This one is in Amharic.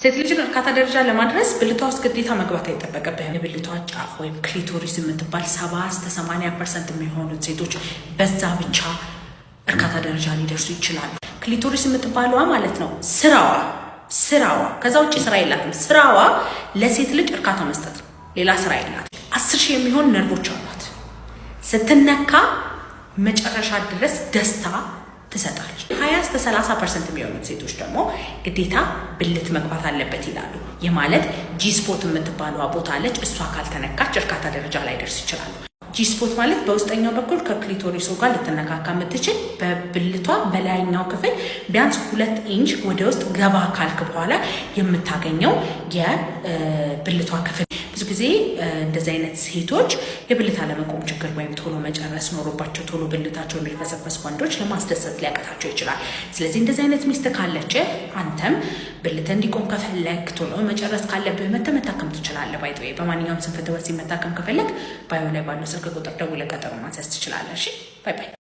ሴት ልጅን እርካታ ደረጃ ለማድረስ ብልቷ ውስጥ ግዴታ መግባት አይጠበቅብህም። የብልቷ ጫፍ ወይም ክሊቶሪስ የምትባል 70-80% የሚሆኑት ሴቶች በዛ ብቻ እርካታ ደረጃ ሊደርሱ ይችላሉ። ክሊቶሪስ የምትባለዋ ማለት ነው ስራዋ ከዛ ውጭ ስራ የላትም። ስራዋ ለሴት ልጅ እርካታ መስጠት ነው። ሌላ ስራ የላትም። 10,000 የሚሆን ነርቮች አሏት። ስትነካ መጨረሻ ድረስ ደስታ ትሰጣለች። 20-30% የሚሆኑት ሴቶች ደግሞ ግዴታ ብልት መግባት አለበት ይላሉ። ይህ ማለት ጂስፖት የምትባለዋ ቦታ አለች። እሷ ካልተነካች እርካታ ደረጃ ላይ ደርስ ይችላሉ። ጂስፖት ማለት በውስጠኛው በኩል ከክሊቶሪሱ ጋር ልትነካካ የምትችል በብልቷ በላይኛው ክፍል ቢያንስ 2 ኢንች ወደ ውስጥ ገባ ካልክ በኋላ የምታገኘው የብልቷ ክፍል። ብዙ ጊዜ እንደዚህ አይነት ሴቶች የብልት አለመቆም ችግር ወይም ቶሎ መጨረስ ኖሮባቸው ቶሎ ብልታቸው የሚፈሰፈስ ወንዶች ለማስደሰት ሊያቀታቸው ይችላል። ስለዚህ እንደዚህ አይነት ሚስት ካለች አንተም ብልት እንዲቆም ከፈለግ ቶሎ መጨረስ ካለብህ መታከም ትችላለህ። ባይዘው በማንኛውም ስንፈተ ወሲብ መታከም ከፈለግ ባዮ ላይ ባለው ስልክ ቁጥር ደውለህ ቀጠሮ ማስያዝ ትችላለህ። እሺ ባይ ባይ።